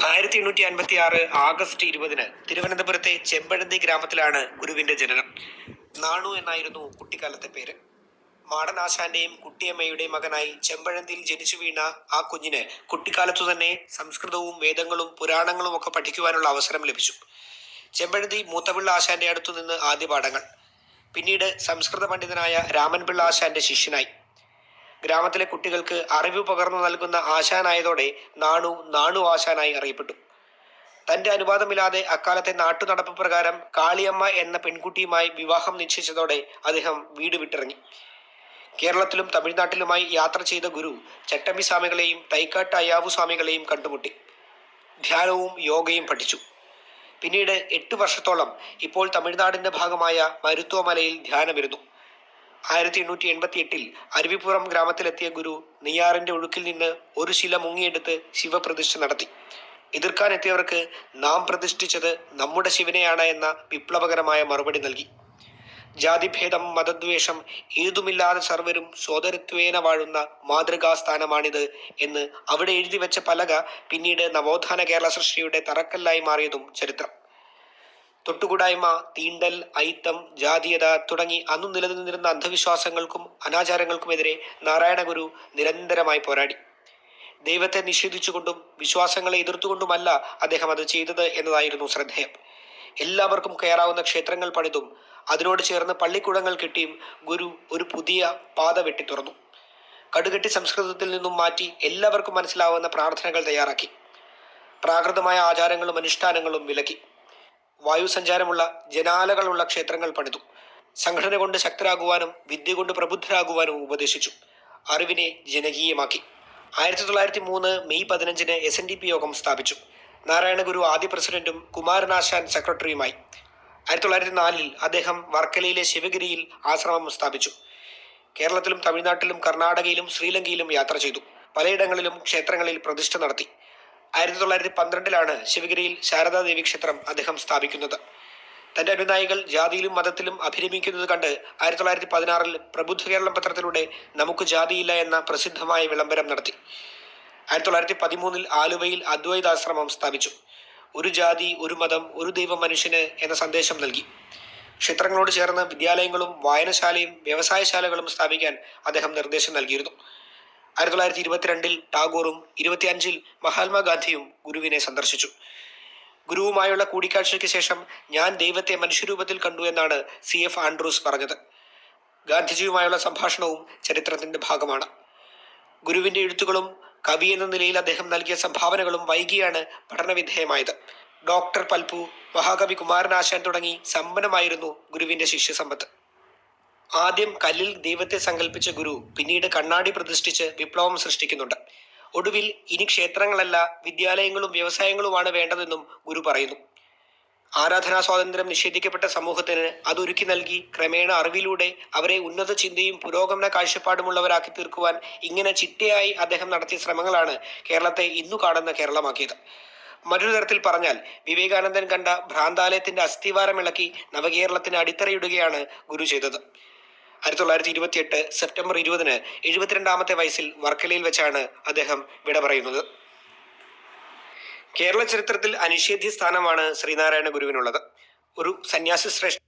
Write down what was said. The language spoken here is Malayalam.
1856 ആഗസ്റ്റ് 20 തിരുവനന്തപുരത്തെ ചെമ്പഴന്തി ഗ്രാമത്തിലാണ് ഗുരുവിന്റെ ജനനം. നാണു എന്നായിരുന്നു കുട്ടിക്കാലത്തെ പേര്. മാടനാശാന്റെയും കുട്ടിയമ്മയുടെയും മകനായി ചെമ്പഴന്തിയിൽ ജനിച്ചു വീണ ആ കുഞ്ഞിന് കുട്ടിക്കാലത്തു തന്നെ സംസ്കൃതവും വേദങ്ങളും പുരാണങ്ങളും ഒക്കെ പഠിക്കുവാനുള്ള അവസരം ലഭിച്ചു. ചെമ്പഴന്തി മൂത്തപിള്ള ആശാന്റെ അടുത്തു നിന്ന് ആദ്യ പാഠങ്ങൾ. പിന്നീട് സംസ്കൃത പണ്ഡിതനായ രാമൻപിള്ള ആശാന്റെ ശിഷ്യനായി. ഗ്രാമത്തിലെ കുട്ടികൾക്ക് അറിവ് പകർന്നു നൽകുന്ന ആശാനായതോടെ നാണു ആശാനായി അറിയപ്പെട്ടു. തന്റെ അനുവാദമില്ലാതെ അക്കാലത്തെ നാട്ടുനടപ്പ് പ്രകാരം കാളിയമ്മ എന്ന പെൺകുട്ടിയുമായി വിവാഹം നിശ്ചയിച്ചതോടെ അദ്ദേഹം വീട് വിട്ടിറങ്ങി. കേരളത്തിലും തമിഴ്നാട്ടിലുമായി യാത്ര ചെയ്ത ഗുരു ചട്ടമ്പി സ്വാമികളെയും തൈക്കാട്ട് അയ്യാവു സ്വാമികളെയും കണ്ടുമുട്ടി. ധ്യാനവും യോഗയും പഠിച്ചു. പിന്നീട് 8 വർഷത്തോളം ഇപ്പോൾ തമിഴ്നാടിന്റെ ഭാഗമായ മരുത്വമലയിൽ ധ്യാനമിരുന്നു. 1888 അരുവിപ്പുറം ഗ്രാമത്തിലെത്തിയ ഗുരു നെയ്യാറിന്റെ ഒഴുക്കിൽ നിന്ന് ഒരു ശില മുങ്ങിയെടുത്ത് ശിവപ്രതിഷ്ഠ നടത്തി. എതിർക്കാനെത്തിയവർക്ക് നാം പ്രതിഷ്ഠിച്ചത് നമ്മുടെ ശിവനെയാണ് എന്ന വിപ്ലവകരമായ മറുപടി നൽകി. ജാതിഭേദം മതദ്വേഷം ഏതുമില്ലാതെ സർവരും സോദരത്വേന വാഴുന്ന മാതൃകാസ്ഥാനമാണിത് എന്ന് അവിടെ എഴുതി വെച്ച പലക പിന്നീട് നവോത്ഥാന കേരള സൃഷ്ടിയുടെ തറക്കല്ലായി മാറിയതും ചരിത്രം. തൊട്ടുകൂടായ്മ, തീണ്ടൽ, ഐത്തം, ജാതീയത തുടങ്ങി അന്നു നിലനിന്നിരുന്ന അന്ധവിശ്വാസങ്ങൾക്കും അനാചാരങ്ങൾക്കുമെതിരെ നാരായണ ഗുരു നിരന്തരമായി പോരാടി. ദൈവത്തെ നിഷേധിച്ചുകൊണ്ടും വിശ്വാസങ്ങളെ എതിർത്തുകൊണ്ടുമല്ല അദ്ദേഹം അത് ചെയ്തത് എന്നതായിരുന്നു ശ്രദ്ധേയം. എല്ലാവർക്കും കയറാവുന്ന ക്ഷേത്രങ്ങൾ പണിതും അതിനോട് ചേർന്ന് പള്ളിക്കൂടങ്ങൾ കെട്ടിയും ഗുരു ഒരു പുതിയ പാത വെട്ടി തുറന്നു. കടുകെട്ടി സംസ്കൃതത്തിൽ നിന്നും മാറ്റി എല്ലാവർക്കും മനസ്സിലാവുന്ന പ്രാർത്ഥനകൾ തയ്യാറാക്കി. പ്രാകൃതമായ ആചാരങ്ങളും അനുഷ്ഠാനങ്ങളും വിലക്കി. വായുസഞ്ചാരമുള്ള ജനാലകളുള്ള ക്ഷേത്രങ്ങൾ പണിതു. സംഘടന കൊണ്ട് ശക്തരാകുവാനും വിദ്യ കൊണ്ട് പ്രബുദ്ധരാകുവാനും ഉപദേശിച്ചു. അറിവിനെ ജനകീയമാക്കി. 1903 മെയ് 15 SNDP യോഗം സ്ഥാപിച്ചു. നാരായണ ഗുരു ആദ്യ പ്രസിഡന്റും കുമാരനാശാൻ സെക്രട്ടറിയുമായി. 1904 അദ്ദേഹം വർക്കലയിലെ ശിവഗിരിയിൽ ആശ്രമം സ്ഥാപിച്ചു. കേരളത്തിലും തമിഴ്നാട്ടിലും കർണാടകയിലും ശ്രീലങ്കയിലും യാത്ര ചെയ്തു. പലയിടങ്ങളിലും ക്ഷേത്രങ്ങളിൽ പ്രതിഷ്ഠ നടത്തി. 1912 ശിവഗിരിയിൽ ശാരദാദേവി ക്ഷേത്രം അദ്ദേഹം സ്ഥാപിക്കുന്നത്. തന്റെ അനുനായികൾ ജാതിയിലും മതത്തിലും അഭിരമിക്കുന്നത് കണ്ട് 1916 പ്രബുദ്ധ കേരളം പത്രത്തിലൂടെ നമുക്ക് ജാതിയില്ല എന്ന പ്രസിദ്ധമായ വിളംബരം നടത്തി. 1913 ആലുവയിൽ അദ്വൈതാശ്രമം സ്ഥാപിച്ചു. ഒരു ജാതി, ഒരു മതം, ഒരു ദൈവം മനുഷ്യന് എന്ന സന്ദേശം നൽകി. ക്ഷേത്രങ്ങളോട് ചേർന്ന് വിദ്യാലയങ്ങളും വായനശാലയും വ്യവസായശാലകളും സ്ഥാപിക്കാൻ അദ്ദേഹം നിർദ്ദേശം നൽകിയിരുന്നു. 1922 ടാഗോറും 1925 മഹാത്മാഗാന്ധിയും ഗുരുവിനെ സന്ദർശിച്ചു. ഗുരുവുമായുള്ള കൂടിക്കാഴ്ചയ്ക്ക് ശേഷം ഞാൻ ദൈവത്തെ മനുഷ്യരൂപത്തിൽ കണ്ടു എന്നാണ് CF ആൻഡ്രൂസ് പറഞ്ഞത്. ഗാന്ധിജിയുമായുള്ള സംഭാഷണവും ചരിത്രത്തിന്റെ ഭാഗമാണ്. ഗുരുവിന്റെ എഴുത്തുകളും കവി എന്ന നിലയിൽ അദ്ദേഹം നൽകിയ സംഭാവനകളും വൈകിയാണ് പഠനവിധേയമായത്. ഡോക്ടർ പൽപു, മഹാകവി കുമാരനാശാൻ തുടങ്ങി സമ്പന്നമായിരുന്നു ഗുരുവിന്റെ ശിഷ്യസമ്പത്ത്. ആദ്യം കല്ലിൽ ദൈവത്തെ സങ്കല്പിച്ച ഗുരു പിന്നീട് കണ്ണാടി പ്രതിഷ്ഠിച്ച് വിപ്ലവം സൃഷ്ടിക്കുന്നുണ്ട്. ഒടുവിൽ ഇനി ക്ഷേത്രങ്ങളല്ല വിദ്യാലയങ്ങളും വ്യവസായങ്ങളുമാണ് വേണ്ടതെന്നും ഗുരു പറയുന്നു. ആരാധനാ സ്വാതന്ത്ര്യം നിഷേധിക്കപ്പെട്ട സമൂഹത്തിന് അതൊരുക്കി നൽകി ക്രമേണ അറിവിലൂടെ അവരെ ഉന്നത ചിന്തയും പുരോഗമന കാഴ്ചപ്പാടുമുള്ളവരാക്കി തീർക്കുവാൻ ഇങ്ങനെ ചിട്ടയായി അദ്ദേഹം നടത്തിയ ശ്രമങ്ങളാണ് കേരളത്തെ ഇന്നു കാണുന്ന കേരളമാക്കിയത്. മറ്റൊരു തരത്തിൽ പറഞ്ഞാൽ വിവേകാനന്ദൻ കണ്ട ഭ്രാന്താലയത്തിന്റെ അസ്ഥിവാരമിളക്കി നവകേരളത്തിന് അടിത്തറയിടുകയാണ് ഗുരു ചെയ്തത്. 1928 സെപ്റ്റംബർ 20 72ാമത്തെ വയസ്സിൽ വർക്കലയിൽ വെച്ചാണ് അദ്ദേഹം വിട പറയുന്നത്. കേരള ചരിത്രത്തിൽ അനിഷേധ്യ സ്ഥാനമാണ് ശ്രീനാരായണ ഗുരുവിനുള്ളത്. ഒരു സന്യാസി ശ്രേഷ്ഠ